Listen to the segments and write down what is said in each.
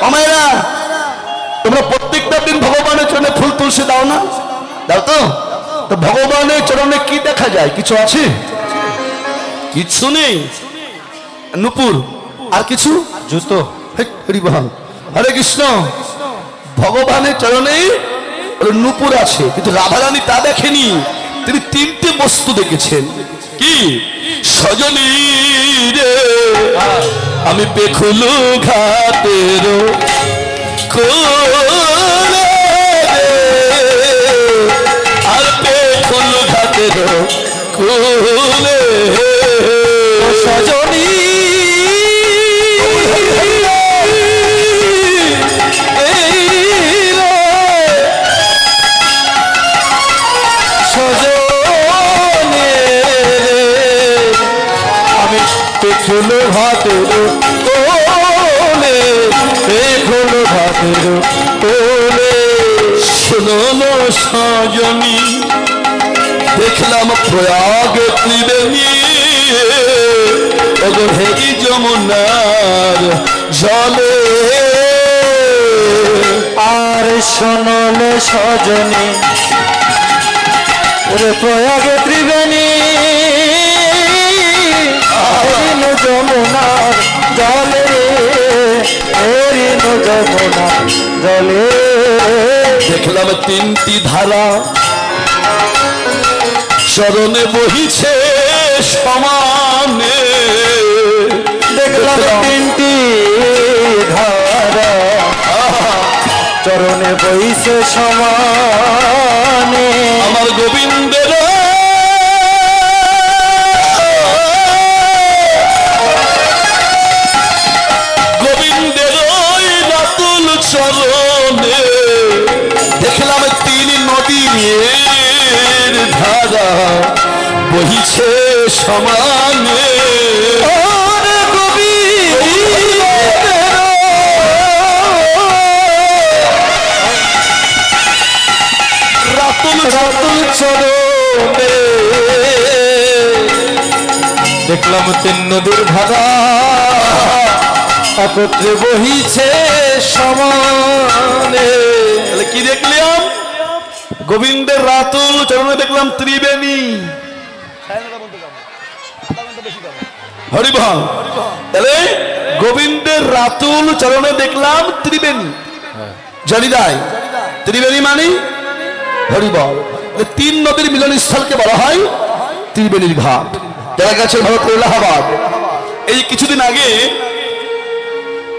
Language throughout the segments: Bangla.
অমায়েরা তোমরা প্রত্যেকটা দিন ভগবানের চরণে ফুল তুলসী দাও না? দাও তো? তো ভগবানের চরণে কি দেখা যায়? কিছু আছে? কিছু নেই। নুপুর আর কিছু? জুতো। হরে কৃষ্ণ। ভগবানের চরণে নুপুর আছে, কিন্তু রাধারানী তা দেখেনি। তিনি তিনটে বস্তু দেখেছেন। কি? সজনী রে আমি পেখুলু ঘাটের কোলে আর পেখুলু ঘাটের কোলে সজনী পেখুলো ভাতের কোলে পেখুলো ভাতের কোলে শোনো সজনী দেখলাম প্রয়াগ ত্রিবেণী হেরি যমুনার জলে আর শোনলে সজনী প্রয়াগ ত্রিবেণী যমুনার জলে যমুনার জলে দেখলাম তিনটি ধারা চরণে বহিছে সমানে। দেখলাম তিনটি ধারা চরণে বহিছে সমানে। আমার গোবিন্দের চরণে দেখলাম তিন নদীর ধারা বহিছে সমানে। রাতুল রাতুল চরণে দেখলাম তিন নদীর ধারা একত্রে বহিছে সমানে। তাহলে কি দেখলাম? গোবিন্দের রাতুল চরণে দেখলাম ত্রিবেণী। হরিবল। তাহলে গোবিন্দের রাতুল চরণে দেখলাম ত্রিবেণী। জানিদাই ত্রিবেণী মানে হরিবল। তিন নদীর মিলনস্থলকে বলা হয় ত্রিবেণীর ঘাট। যারা গেছে ভারতের এলাহাবাদ, এই কিছুদিন আগে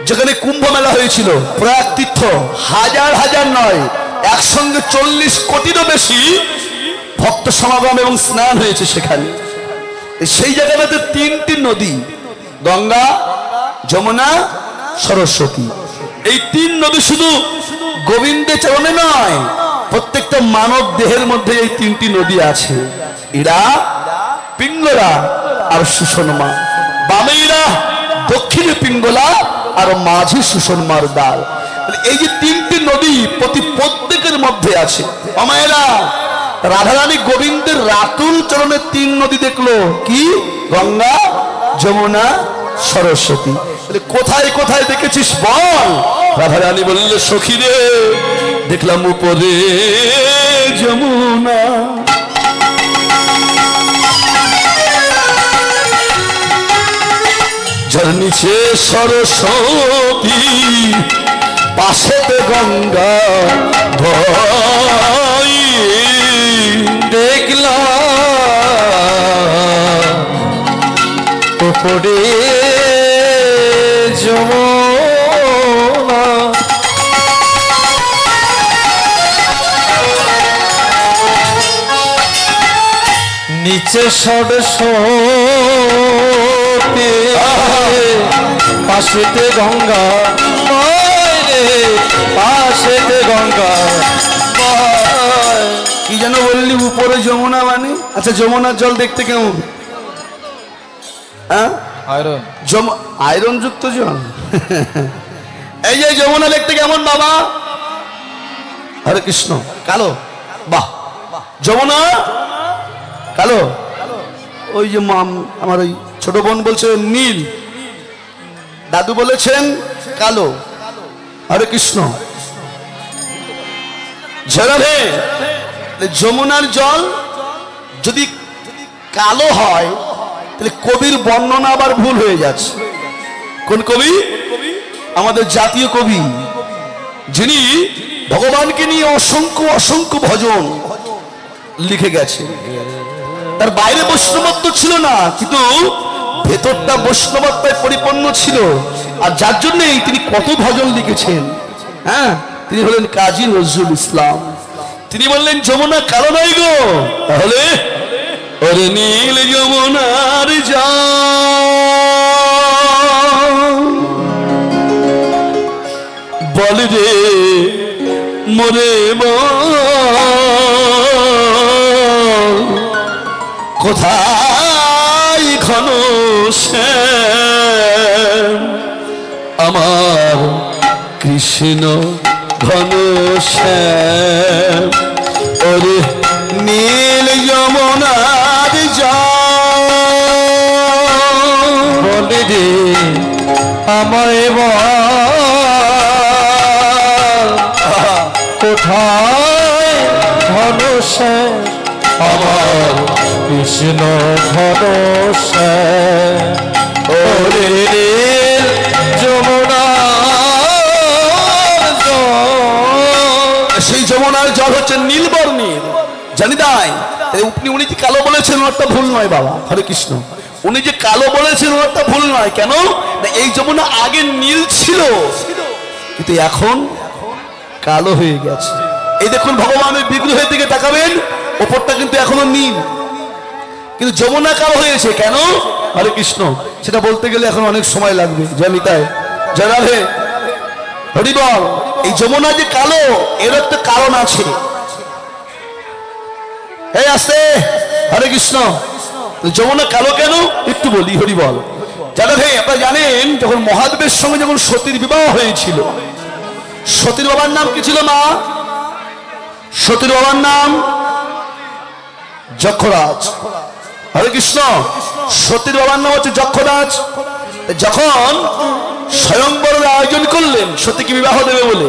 যেখানে কুম্ভ মেলা হয়েছিল, প্রয়াগ তীর্থ, হাজার হাজার নয় একসঙ্গে 40 কোটিরও বেশি ভক্ত সমাগম এবং স্নান হয়েছে সেখানে। সেই জায়গাটাতে তিনটি নদী, গঙ্গা, যমুনা, সরস্বতী। এই তিন নদী শুধু গোবিন্দের চরণে নয়, প্রত্যেকটা মানব দেহের মধ্যে এই তিনটি নদী আছে। এরা পিঙ্গলা আর সুষমা। বামেরা দক্ষিণে পিঙ্গলা আর মাঝে সুষমার দ্বার। এই যে তিনটি নদী প্রত্যেকের মধ্যে আছে। অমায়েরা রাধারানী গোবিন্দের রাতুল চরণে তিন নদী দেখলো। কি? গঙ্গা, যমুনা, সরস্বতী। কোথায় কোথায় দেখেছিস বল? রাধারানী বললে সখী রে দেখলাম উপরে যমুনা, যার নিচে সরস্বতী, পাশেতে গঙ্গা ভাই দেখলাম উপরে যমুনা। নিচে সরস্বতী, পাশেতে গঙ্গা, পাশেতে গঙ্গা। কি যেন বললি? উপরে যমুনা মানে? আচ্ছা, যমুনার জল দেখতে কেমন? হ্যাঁ, আয়রন, আয়রন যুক্ত জল। এই যে যমুনা দেখতে কেমন বাবা? হরে কৃষ্ণ। কালো? বাহ, যমুনা কালো। ওই যে আমার ওই ছোট বোন বলছে নীল, দাদু বলেছেন কালো। হরে কৃষ্ণ। ঝরাবে যমুনার জল যদি কালো হয় তাহলে কবির বর্ণনা আবার ভুল হয়ে যাচ্ছে। কোন কবি? আমাদের জাতীয় কবি, যিনি ভগবানকে নিয়ে অসংখ্য অসংখ্য ভজন লিখে গেছে। তার বাইরে বৈষ্ণবত্ব ছিল না, কিন্তু ভেতরটা বৈষ্ণবত্বায় পরিপূর্ণ ছিল। আর যার জন্যই তিনি কত ভজন লিখেছেন। হ্যাঁ, তিনি হলেন কাজী নজরুল ইসলাম। তিনি বললেন যমুনা কালো নয় গো, তাহলে ওরে নীল যমুনার জল বলে রে মোরে কোথায় ঘন শ্যাম আমার কৃষ্ণ ঘন শ্যাম ওরে নীল যমুনার জল বলে রে আমায় কোথায় ঘন শ্যাম আমার কৃষ্ণ ঘন শ্যাম ওরে যমুনার জল। সেই যমুনার জল হচ্ছে নীলবর্ণের, জানি তাই। উনি যে কালো বলেছেন ওটা ভুল নয় বাবা, হরে কৃষ্ণ। উনি যে কালো বলেছেন ওটা ভুল নয়। কেন? এই যমুনা আগে নীল ছিল, কিন্তু এখন কালো হয়ে গেছে। এই দেখুন ভগবানের বিগ্রহের দিকে তাকাবেন, ওপরটা কিন্তু এখনো নীল, কিন্তু যমুনা কালো হয়েছে কেন? হরে কৃষ্ণ। সেটা বলতে গেলে এখন অনেক সময় লাগবে, জানি তাই। জয় হরি বল। এই যমুনা যে কালো, এর একটা কারণ আছে। এই আসতে হরে কৃষ্ণ। যমুনা কালো কেন একটু বলি, হরি বল। জানা ভাই, আপনারা জানেন যখন মহাদেবের সঙ্গে যখন সতীর বিবাহ হয়েছিল, সতীর বাবার নাম কি ছিল মা? সতীর বাবার নাম যক্ষরাজ। হরে কৃষ্ণ। সতীর বাবার নাম হচ্ছে যক্ষরাজ। যখন স্বয়ংবরের আয়োজন করলেন সতীকে বিবাহ দেবে বলে,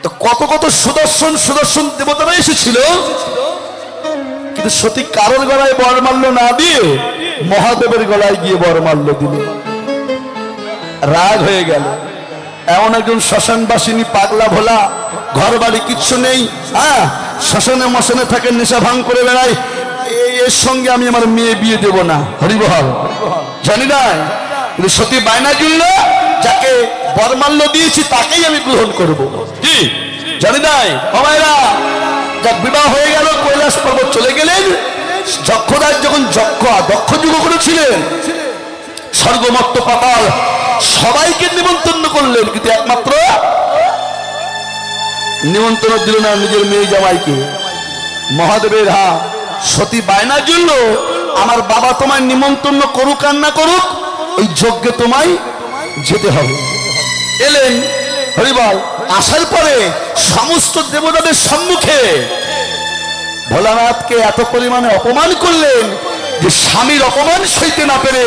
তো কত কত সুদর্শন সুদর্শন দেবতারা এসেছিল, কিন্তু সতী কারোর গলায় বরমাল্য না দিয়ে মহাদেবের গলায় গিয়ে বরমাল্য দিল। রাগ হয়ে গেল। এমন একজন শ্মশানবাসিনী পাগলা ভোলা, ঘর বাড়ি কিচ্ছু নেই, হ্যাঁ, শ্মশানে মশানে থাকে, নেশা ভাঙ করে বেড়ায়, এর সঙ্গে আমি আমার মেয়ে বিয়ে দেব না। হরিবল। জানি না, কিন্তু সতী বায়না জুড়ল, যাকে বরমাল্য দিয়েছি তাকেই আমি গ্রহণ করব। কি জানি নাই বাবাইরা? যাক বিবাহ হয়ে গেল, কৈলাস পর্বত চলে গেলেন। যক্ষরাজ যখন দক্ষ যুগ করেছিলেন, স্বর্গমর্ত পাতাল সবাইকে নিমন্ত্রণ করলেন, কিন্তু একমাত্র নিমন্ত্রণ দিল না নিজের মেয়ে জামাইকে। মহাদেবের সতী বায়না জন্য, আমার বাবা তোমায় নিমন্ত্রণ করুক আর না করুক, ওই যজ্ঞে তোমায় যেতে হবে। এলেন হরিবল। আসার পরে সমস্ত দেবতাদের সম্মুখে ভোলানাথকে এত পরিমাণে অপমান করলেন যে স্বামীর অপমান সইতে না পেরে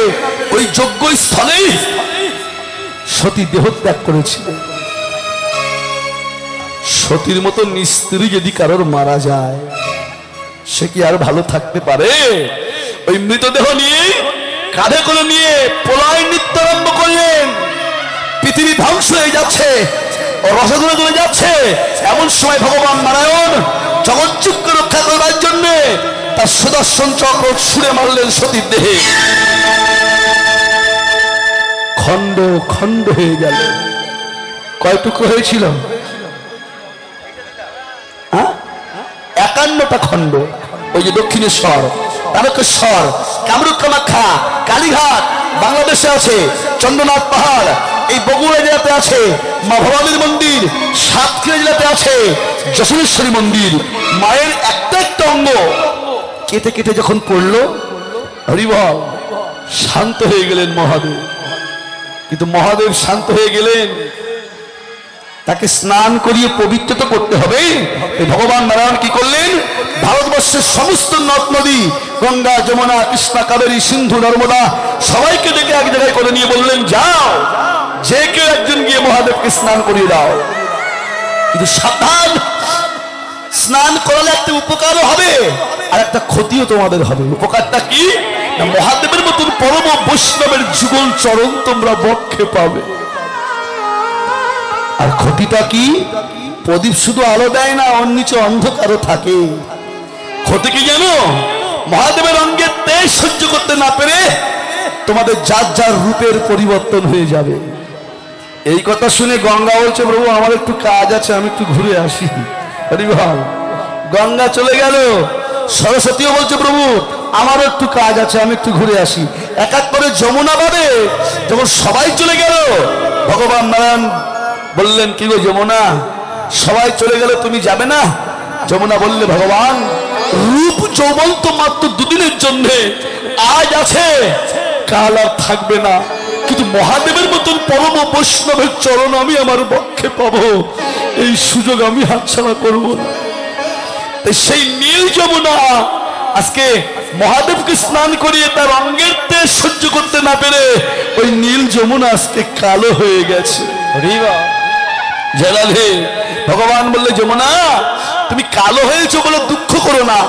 ওই যজ্ঞ স্থলেই সতী দেহত্যাগ করেছিলেন। সতীর মতো নিস্ত্রী যদি কারোর মারা যায়, সে কি আর ভালো থাকতে পারে? ওই মৃতদেহ নিয়ে কাঁধে করে নিয়ে প্রলয় নৃত্য আরম্ভ করলেন। পৃথিবী ধ্বংস হয়ে যাচ্ছে, রসগোল্লা চলে যাচ্ছে। এমন সময় ভগবান নারায়ণ জগৎযুগকে রক্ষা করবার জন্য তার সুদর্শন চক্র ছুঁড়ে মারলেন সতীর দেহে। খণ্ড খণ্ড হয়ে গেল। কয় টুকরো হয়েছিল? 51টা খণ্ড। ওই যে দক্ষিণেশ্বর, তারকেশ্বর, কামরূপ কামাখ্যা, কালীঘাট বাংলাদেশে আছে, চন্দ্রনাথ পাহাড় এই বগুড়া জেলাতে আছে, মা ভবানীর মন্দির সাতক্ষীরা জেলাতে আছে, যশোরেশ্বরী মন্দির। মায়ের একটা একটা অঙ্গ কেটে কেটে যখন পড়লো, হরিবল, শান্ত হয়ে গেলেন মহাদেব। কিন্তু মহাদেব শান্ত হয়ে গেলেন, তাকে স্নান করিয়ে পবিত্র তো করতে হবে। ভগবান নারায়ণ কি করলেন? ভারতবর্ষের সমস্ত নদ নদী, গঙ্গা, যমুনা, কৃষ্ণা, কাবেরী, সিন্ধু, নর্মদা সবাইকে ডেকে এক জায়গায় করে নিয়ে বললেন, যাও যে কেউ একজন গিয়ে মহাদেবকে স্নান করিয়ে দাও, কিন্তু সাবধান, স্নান করালে একটা উপকারও হবে আর একটা ক্ষতিও তোমাদের হবে। উপকারটা কি? না, মহাদেবের মতন পরম বৈষ্ণবের যুগল চরণ তোমরা বক্ষে পাবে। আর ক্ষতিটা কি? প্রদীপ শুধু আলো দেয় না, ওর নিচে অন্ধকারও থাকে। ক্ষতি কি জানো? মহাদেবের অঙ্গের তেজ সহ্য করতে না পেরে তোমাদের যার যার রূপের পরিবর্তন হয়ে যাবে। এই কথা শুনে গঙ্গা বলছে, প্রভু আমার একটু কাজ আছে, আমি একটু ঘুরে আসি। গঙ্গা চলে গেল। সরস্বতীও বলছে, প্রভু আমারও একটু কাজ আছে, আমি একটু ঘুরে আসি। এক এক করে যমুনা বাদে যখন সবাই চলে গেল, ভগবান নারায়ণ বললেন, কি গো যমুনা, সবাই চলে গেল, তুমি যাবে না? যমুনা বললে, ভগবান রূপ যৌবন তো মাত্র দুদিনের জন্য, আজ আছে কাল আর থাকবে না, কিন্তু মহাদেবের মতন পরম বৈষ্ণবের চরণ আমি আমার বক্ষে পাবো, এই সুযোগ আমি হাতছাড়া করবো না। সেই নীল যমুনা আজকে মহাদেবকে স্নান করিয়ে তার অঙ্গের তেজ সহ্য করতে না পেরে ওই নীল যমুনা আজকে কালো হয়ে গেছে। ভগবান বললে, যমুনা তুমি কালো হয়েছো বলে দুঃখ করো না,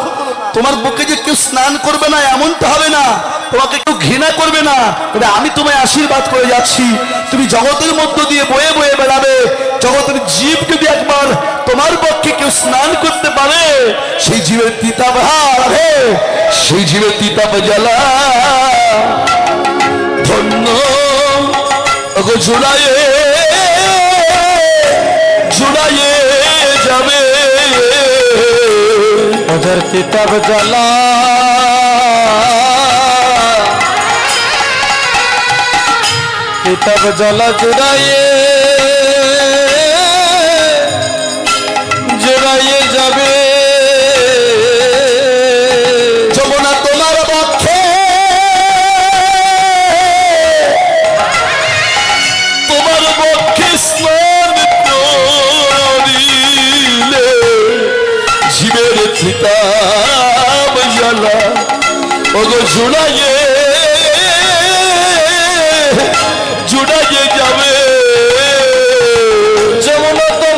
তোমার বুকে যে কেউ স্নান করবে না এমনটা হবে না, তোমাকে কেউ ঘৃণা করবে না, তবে আমি তোমায় আশীর্বাদ করে যাচ্ছি, তুমি জগতের মধ্য দিয়ে বয়ে বয়ে বেড়াবে। জগতের জীব যদি একবার তোমার পক্ষে কেউ স্নান করতে পারে, সেই জীবের তিতাব হারে, সেই জীবের তিতাব জ্বালা ধন্য জোড়ায়ে জোড়ায়ে যাবে, ওদের তিতাব জ্বালা তিতাব জ্বালা জোড়ায়ে জোড়ায়ে যাবে। যমুনা তোমার পক্ষে তোমার পক্ষে স্নান করিলে জীবের তিতাব জ্বালা ওগো জোড়ায়ে জোড়ায়ে যাবে। যমুনা তোমার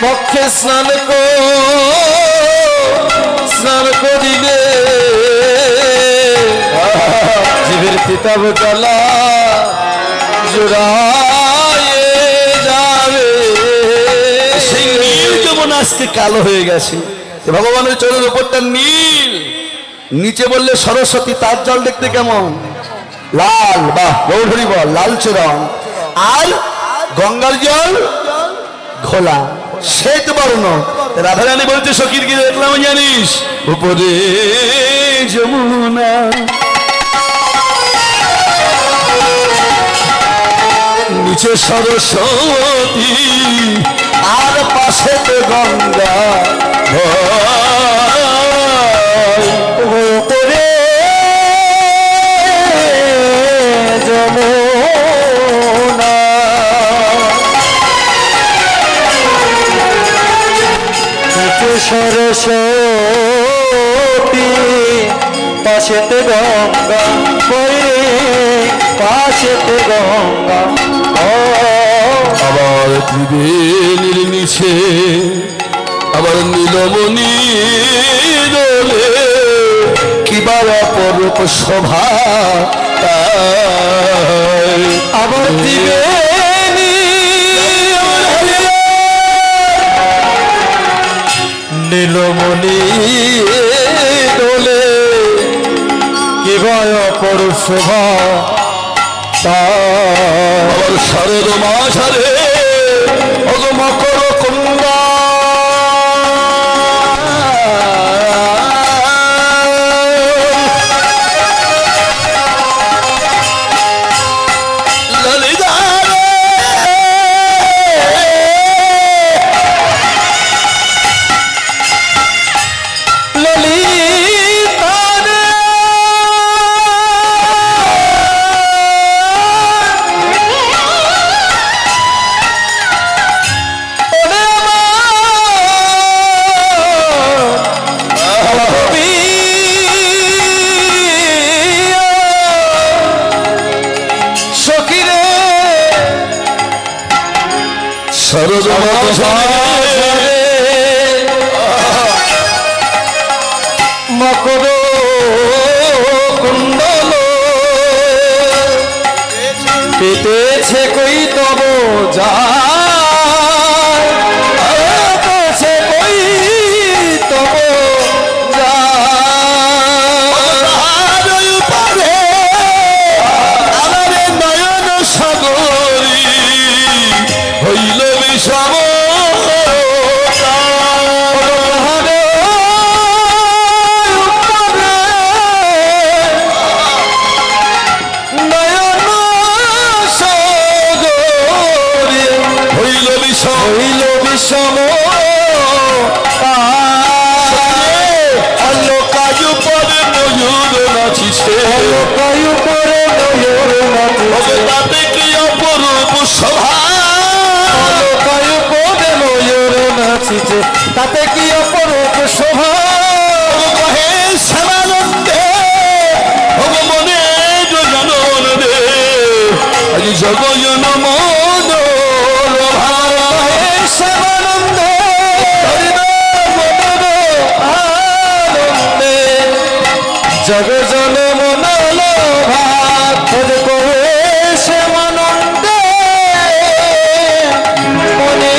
পক্ষে স্নান করিলে জীবের তিতাব জ্বালা জোড়ায়ে যাবে। সেই নীল যমুনা আজকে কালো হয়ে গেছে। ভগবানের চরণের উপরটা নীল, নিচে বললে সরস্বতী, তার জল দেখতে কেমন? লাল, বাহ গৌরী বল, লালচে রং। আর গঙ্গার জল ঘোলা, শ্বেত বর্ণ। রাধারানী বলছে, সখীর কি দেখলাম জানিস? উপরে যমুনা নিচে সরস্বতী আর পাশে তো গঙ্গা, উপরে যমুনা নিচে সরস্বতী পাশেতে গঙ্গা, পাশেতে গঙ্গা। আবার ত্রিবেণীর নিচে আবার নীলমণি দোলে, কিবার অপরূপ শোভা, আবার ত্রিবেণী নীলমণি দোলে, কিবার অপরূপ শোভা। আবার শারদ মাঝারে মকর কুণ্ডা, মকর কুণ্ডল পেতেছে কই তব যায় পেতেছে কই তব তাতে কি অপরূপ শোভা কহে শ্যামানন্দে ভগবানে জনন দে আজ জগজন মন শ্যামানন্দে আনন্দে জগজন মনল ভাত করে শ্যামানন্দে মনে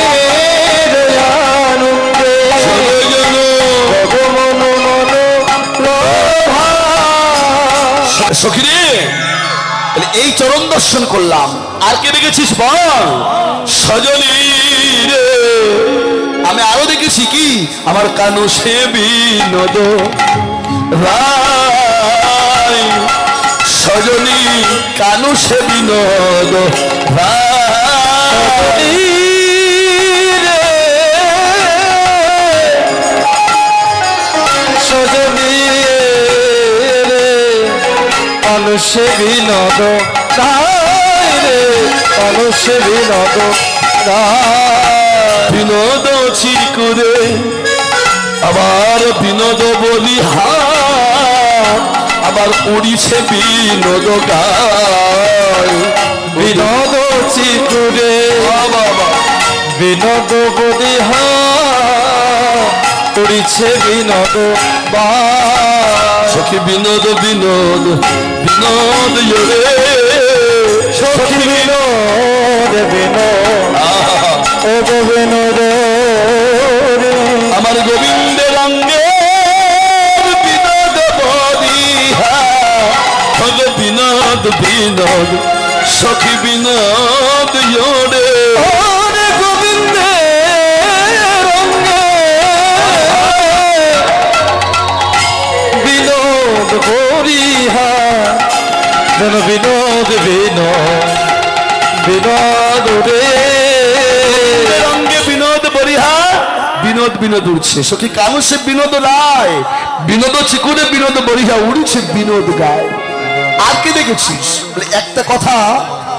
সখিরে এই চরণ দর্শন করলাম আর কে দেখেছিস বল সজনী রে আমি আরো দেখেছি কি আমার কানু সে বিনোদ রায় সজনী কানু সে বিনোদ রায় সজনী সে বিনোদ রে সে বিনোদ বিনোদ চিকুরে আবার বিনোদ বলি আবার উড়িছে বিনোদ গায় বিনোদ চিকুরে বিনোদ বলি উড়িছে বিনোদ সখী বিনোদ বিনোদ বিনোদ রে সখী বিনোদ বিনোদ ও বিনোদ আমার গোবিন্দ রঙ্গে বিনোদ বদিহা ভগ বিনোদ বিনোদ সখী বিনোদ রে যেন বিনোদ বিনোদ বিনোদ রে রঙ্গে বিনোদ বরিহা বিনোদ বিনোদ উড়ছে সখী কানু সে বিনোদ রায় বিনোদ চিকুরে বিনোদ বরিহা উড়ছে বিনোদ গায় আর কে দেখেছিস একটা কথা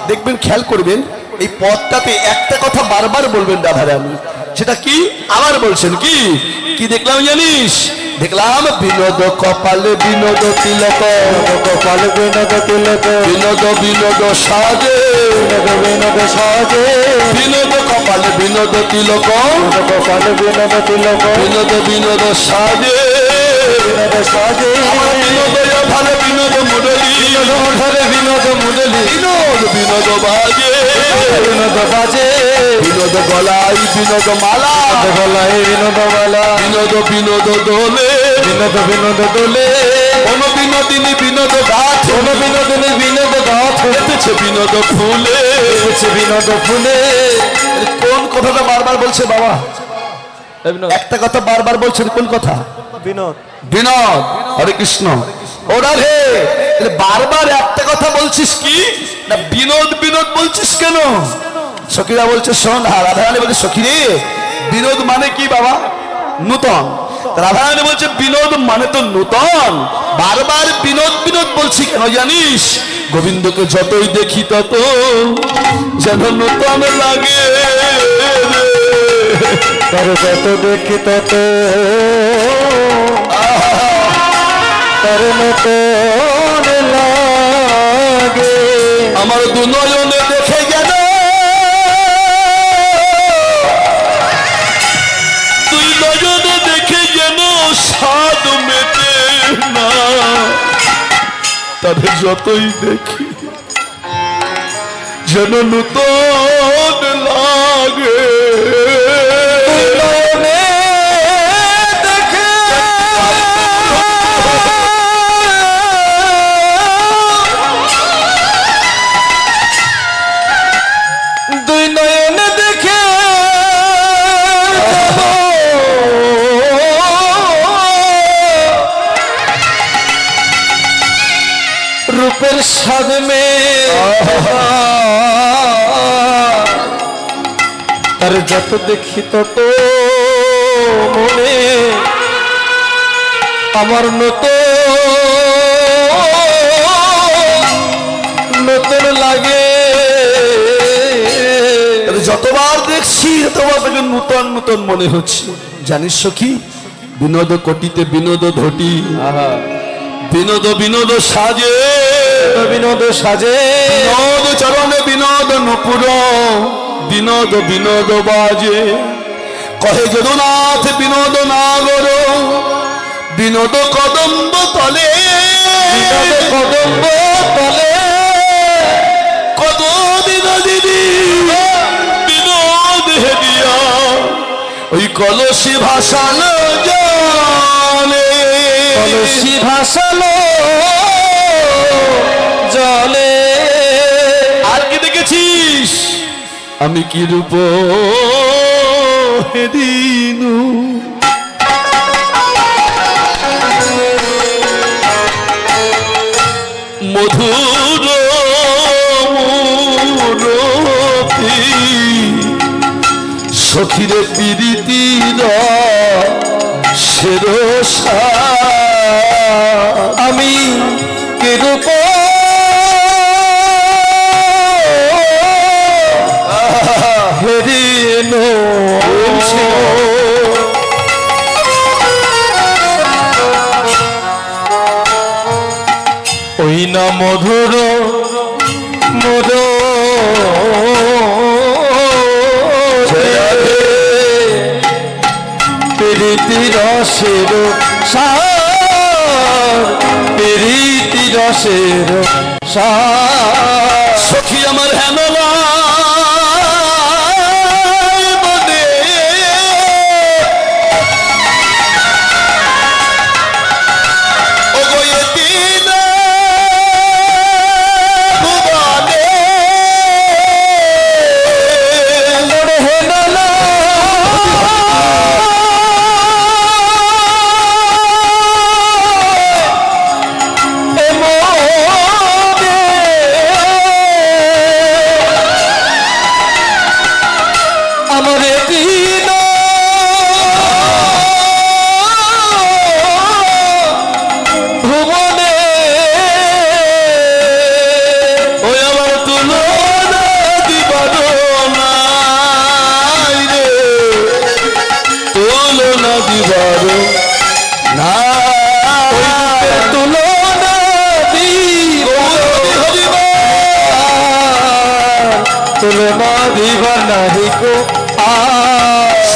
দেখবেন খেয়াল করবেন এই পদটাতে একটা কথা বারবার বলবেন রাধারানী সেটা কি আবার বলছেন কি কি দেখলাম জানিস দেখলাম বিনোদ কপালে বিনোদ তিলক কপালে বিনোদ তিলক বিনোদ বিনোদ সাজে বিনোদ সাজে বিনোদ কপালে বিনোদ তিলক কপালে বিনোদ তিলক বিনোদ বিনোদ সাজে বিনোদ সাজে বিনোদ ভালে বিনোদ মুরলি বিনোদ মুরলি বিনোদ বিনোদ বাজে বিনোদ বাজে বিনোদ গলাই বিনোদ মালা গলায় বিনোদ মালা বিনোদ বিনোদ দোলে বিনোদ বিনোদ দোলে কোন বিনোদিনী বিনোদ গাছ কোন বিনোদিনী বিনোদ গাছ এসেছে বিনোদ ফুলে এসেছে বিনোদ ফুলে কোন কথাটা বারবার বলছে বাবা একটা কথা বারবার বলছেন কোন কথা বিনোদ বিনোদ হরে কৃষ্ণ ওরা রে বারবার একটা কথা বলছিস কি না বিনোদ বিনোদ বলছিস কেন সখীরা বলছে শোন রাধারানী বলছে সখী রে বিনোদ মানে কি বাবা নূতন রাধারানী বলছে বিনোদ মানে তো নূতন বারবার বিনোদ বিনোদ বলছি কেন জানিস গোবিন্দকে যতই দেখি তত যেন নূতন লাগে তার যত দেখি তত তার নূতন লাগে আমার দু নয়নে দেখে গেল দুই নয়নে দেখে যেন সাদ মেতে তাদের যতই দেখি যেন নূতন লাগে। দুই নয়নে দেখে রূপের স্বাদ মে তার যত দেখি তত মনে আমার নতুন লাগে। যতবার দেখছি ততবার তাকে নূতন নূতন মনে হচ্ছে। জানিস কি বিনোদ কোটিতে বিনোদ ধটি বিনোদ বিনোদ সাজে বিনোদ সাজে বিনোদ চরণে বিনোদ নপুর বিনোদ বিনোদ বাজে কহে যদুনাথ বিনোদ নাগর বিনোদ কদম্ব তলে বিনোদ কদম্ব তলে কত বিনোদিনী বিনোদ হেদিয়া ওই কলসি ভাসানো জলে কলসি ভাসালো জলে। আর কি দেখেছিস আমি কি রূপ হেদিনু মধুর মুরতি সখীরে প্রীতির শেরসা আমি কিরূপ হেরিনো ওই না মধুর মধুর প্রীতি রসের সার প্রীতি রসের সার সখী আমার হেনলা মনে ও গয়ে দিন ভুবনে ওরে হেনলা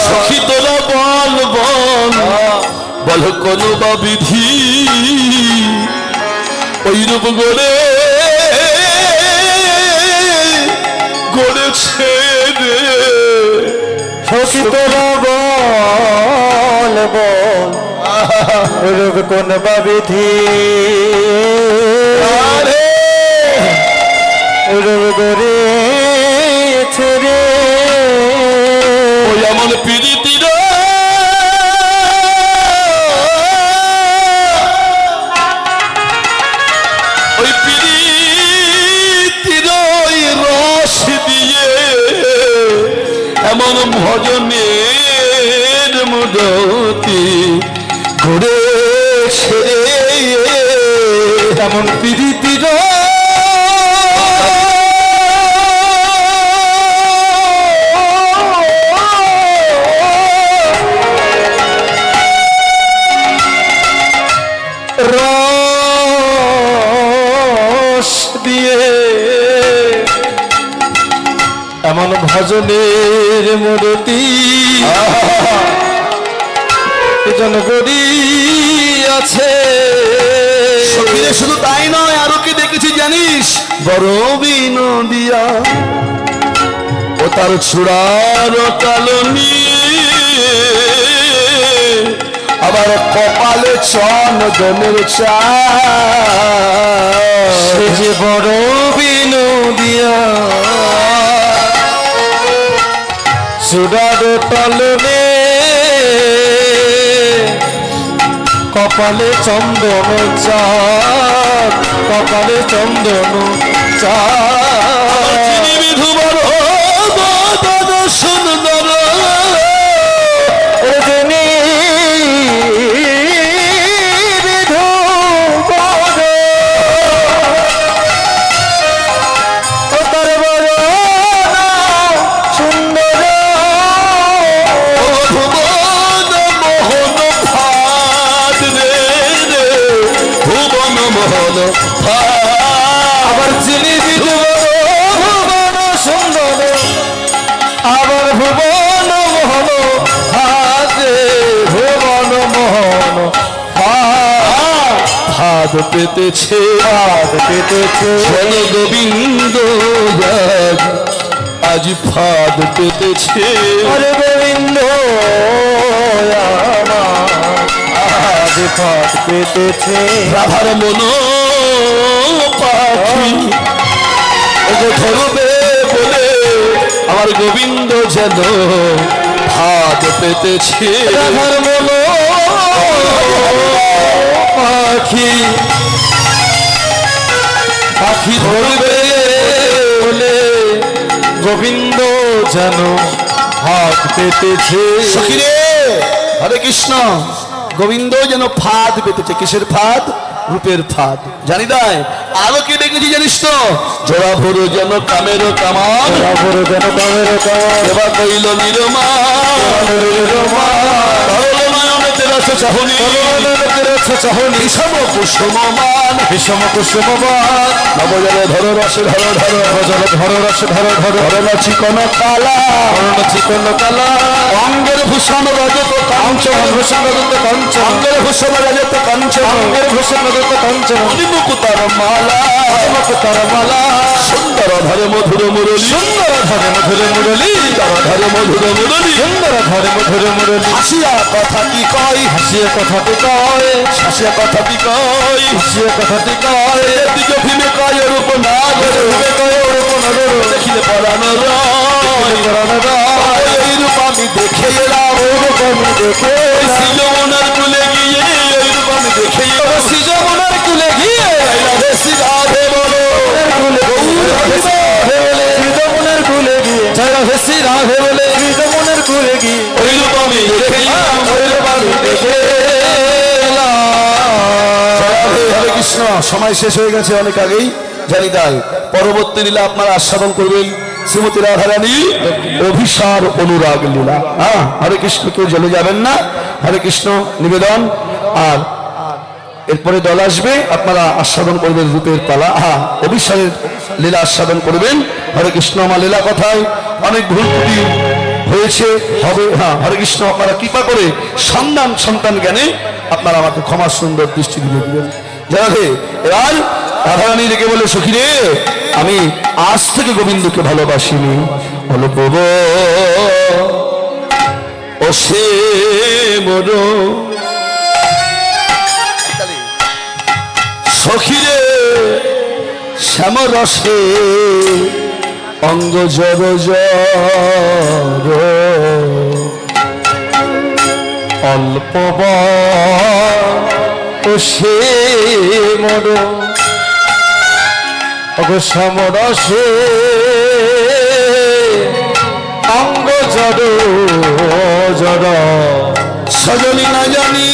সখী তোরা বল বল বল কোন বা বিধি ওই রূপ গড়েছে রে সখী তোরা বল বল রূপ কোন বা বিধি রূপ গড়েছে রে ওই আমার প্রীতির ওই প্রীতির ওই রস দিয়ে এমন ভজনের মুদতি ঘুরে ছেড়ে এমন প্রীতির রস দিয়ে এমন ভজনের মূর্তি জন গড়ি আছে। শুধু তাই নয় আরো জানিস বড় বিনোদিয়া ও তার ছুড়ার কালনি আবার কপালে চন্দনের চাষ সে যে বড় বিনোদিয়া সুরার তলনে কপালে চন্দন চাঁদ কপালে চন্দন চাঁদ বিধু বড় সুন্দর রজনী বিধু বড় ও তার বড় সুন্দর ভুবন মোহন ফাদ রে ভুবন মোহন আবার চিনি বিধু ভুবন সুন্দর আবার ভুবন মোহন হাতে ভুবন মোহন ফাদ পেতেছে জন গোবিন্দ আজ ফাদ পেতেছে হরে গোবিন্দ আজ ফাঁদ পেতেছে রাধার মন পাখি ওকে ধরবে বলে আমার গোবিন্দ যেন ফাদ পেতেছে রাধার মন পাখি পাখি ধরবে বলে গোবিন্দ যেন হাত পেতেছে সখিরে হরে কৃষ্ণ গোবিন্দ যেন ফাদ পেতেছে কিসের ফাদ রূপের ফাদ জানি দায় আরো কি দেখেছি জানিস তো জোড়া ভরো যেন কামের কামান যেন কামের কামান এবার কইল নিরমা বিষম কুসুমমান বিষম কুসুমবান নবজলে ধরো রসে ধরো ধরো জল ধর রস ধর ধর ধরো চিকন কালা ধরণ চিকন কালা অঙ্গের ভূষণ রজত কাঞ্চন ভূষণ রজত কাঞ্চন অঙ্গের ভূষণ রজত কাঞ্চন অঙ্গের ভূষণ রজত কাঞ্চন মুকুতার মালা মুকুতার মালা সুন্দর ধরে মধুর মুরলী সুন্দর ধরে মধুর মুরলী ধরে মধুর মুরলী সুন্দর ধরে মধুর মুরলী হাসিয়া কথা কি কয় হাসিয়া কথাটি কয় হাসিয়া কথা কি কয় হাসিয়া কথাটি কয় দিকে ভীমে কয় রূপ না গরে কয় রূপ নগর দেখিলে পরানো রয় এই রূপ আমি দেখে এলাম রূপ আমি দেখে শ্রীযমুনার কুলে গিয়ে এই রূপ আমি দেখে এলাম শ্রীযমুনার কুলে গিয়ে রাধে শ্রী রাধে বলো শ্রীযমুনার কুলে গিয়ে শ্রী রাধে বলে শ্রীযমুনার কুলে গিয়ে ওই রূপ আমি দেখে এলাম ওই রূপ আমি দেখে হরে কৃষ্ণ সময় শেষ হয়ে গেছে অনেক আগেই জানি তাই পরবর্তী লীলা আপনারা আস্বাদন করবেন শ্রীমতী রাধারানী অভিসার অনুরাগ লীলা হ্যাঁ হরে কৃষ্ণ কেউ জ্বলে যাবেন না হরে কৃষ্ণ নিবেদন আর এরপরে দল আসবে আপনারা আস্বাদন করবেন রূপের পালা হ্যাঁ অভিসারের লীলা আস্বাদন করবেন হরে কৃষ্ণ আমার লীলা কথায় অনেক ভুল ত্রুটি হয়েছে হবে হ্যাঁ হরে কৃষ্ণ আপনারা কৃপা করে সন্তান জ্ঞানে আপনারা আমাকে ক্ষমা সুন্দর দৃষ্টি দিয়ে দিবেন যারা এবার রাধারানী রেখে বলে সখী রে আমি আজ থেকে গোবিন্দকে ভালোবাসিনি বলো প্রভু ও সে মোর সখী রে শ্যাম রসে অঙ্গ জর জর অল্প সে মর অগসমরসে অঙ্গ জড় জড় সজনী না জানি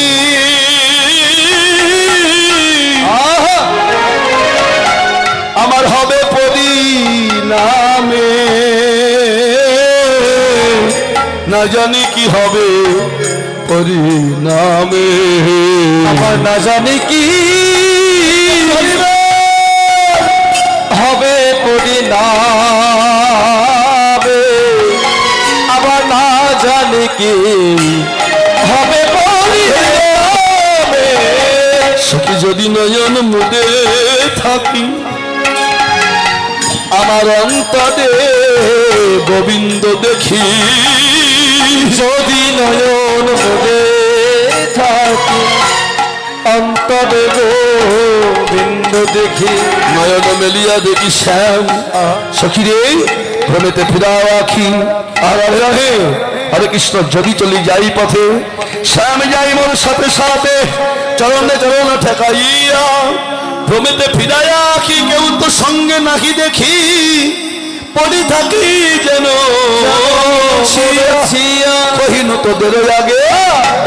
আমার হবে পরিণামে না জানি কি হবে পরিণামে আমার না জানি কি হবে পরিণামে আবার না জানি কি হবে পরিণামে সখী যদি নয়ন মুদে থাকি আমার অন্তরে গোবিন্দ দেখি, যদি নয়ন বলে থাকি অন্তরে গোবিন্দ দেখি। নয়ন মেলিয়া দেখি শ্যাম সখীরে ভ্রমেতে ফিরাও আখি। আর হে হরে কৃষ্ণ যদি চলি যাই পথে, শ্যাম যাই মোর সাথে সাথে, চরণে চরণ ঠেকাইয়া ভ্রমেতে ফিরাইয়া আখি। কেউ তো সঙ্গে নাহি দেখি, পড়ি থাকি যেন কহিল তোদের আগে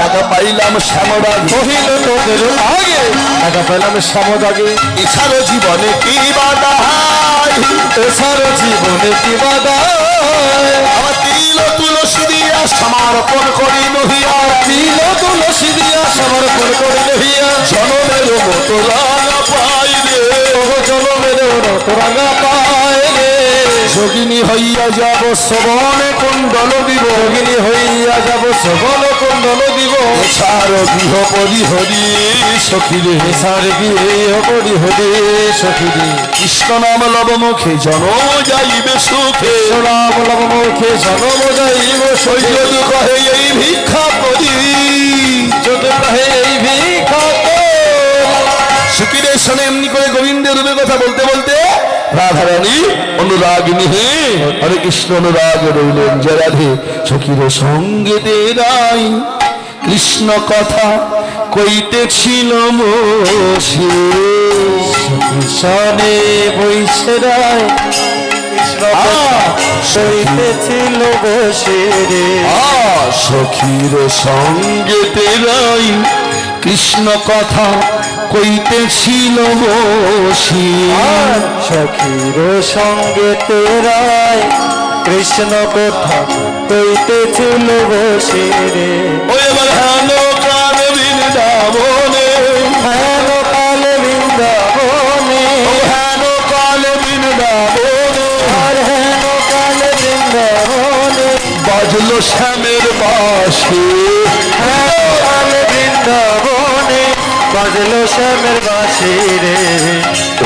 টাকা পাইলাম শ্যামরাগ, কহিল তোদের আগে টাকা পাইলাম শ্যামরাগে। এছাড় জীবনে কি বাদাই, এছাড় জীবনে কি বাদাই, আমার তিল তুলসী দিয়া সমর্পণ করি নহিয়া, তিল তুলসী দিয়া সমর্পণ করি নহিয়া। জনমের মতো রাঙা পাই রে, জনমের মতো রাঙা পাই রে। যোগিনী হইয়া যাব শ্রবণে কুণ্ডল দিব, যোগিনী হইয়া যাব শ্রবণ কুণ্ডল দিব। এছাড় গৃহ পরিহরি সখীরে, এছাড় গৃহ পরিহরি সখীরে। কৃষ্ণ নাম লব মুখে জনম যাইবে সুখে, রাম লব মুখে জনম যাইব সুখে। যদি কহে এই ভিক্ষা করি, যদি কহে এই ভিক্ষা করি। সুখীদের শোনে এমনি করে গোবিন্দের রূপে কথা বলতে বলতে রাধারানী অনুরাগিনী হে হরে কৃষ্ণ অনুরাগ রইলেন যে রাধে সখীর সঙ্গে দেরাই কৃষ্ণ কথা কইতেছিল বসে, সনে বইছে রায় সইতেছিল বসে রে। সখীর সঙ্গে তেরাই কৃষ্ণ কথা কইতেছিল বসে, সখীর সঙ্গে তেরাই কৃষ্ণ কথা কইতেছিল বসে রে। ওই এবার হেন কাল বৃন্দাবনে, হেন কাল বৃন্দাবনে, হেন কাল বৃন্দাবনে, আর হেন কাল বৃন্দাবনে বাজলো শ্যামের বাঁশি, হেন কাল বৃন্দাবনে বাজলো শ্যামের বাঁশি রে।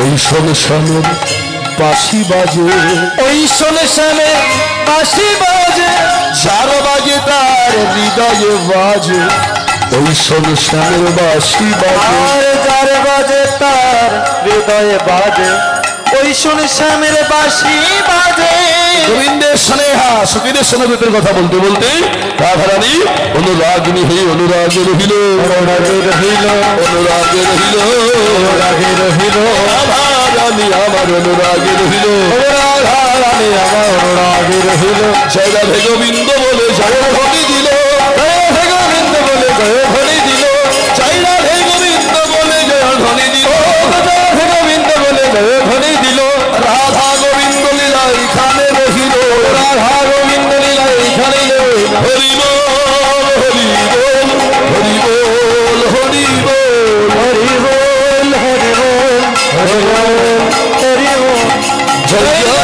ওই শোন শ্যামের বাঁশি বাজে, ওই শোনে শ্যামের বাঁশি বাজে, যার বাজে তার হৃদয়ে বাজে, ওই শোন শ্যামের বাঁশি বাজে, আর যার বাজে তার হৃদয়ে বাজে। ওই শোনে শ্যামের বাঁশি বাজে। গোবিন্দের স্নেহা সখীদের সঙ্গে রূপের কথা বলতে বলতে রাধারানী অনুরাগিনী হয়ে অনুরাগে রহিল, অনুরাগে রহিল, অনুরাগে রহিল, অনুরাগে রহিল। রাধারানী আমার অনুরাগে রহিল, রাধারানী আমার অনুরাগে রহিল। জয় রাধে গোবিন্দ বলে জয় ধ্বনি দিল, জয় হে গোবিন্দ বলে জয় ধ্বনি দিল, জয় রাধে গোবিন্দ বলে জয় ধ্বনি দিল, জয় হে গোবিন্দ বলে জয় ধ্বনি দিল। রাধা গোবিন্দ লীলা এখানে রহিল, রাধা গোবিন্দ লীলা এইখানে রহিল। হরি বল হরি বল হরি বল হরি বল, হরি বল হরি বল হরি বল হরি বল। জয়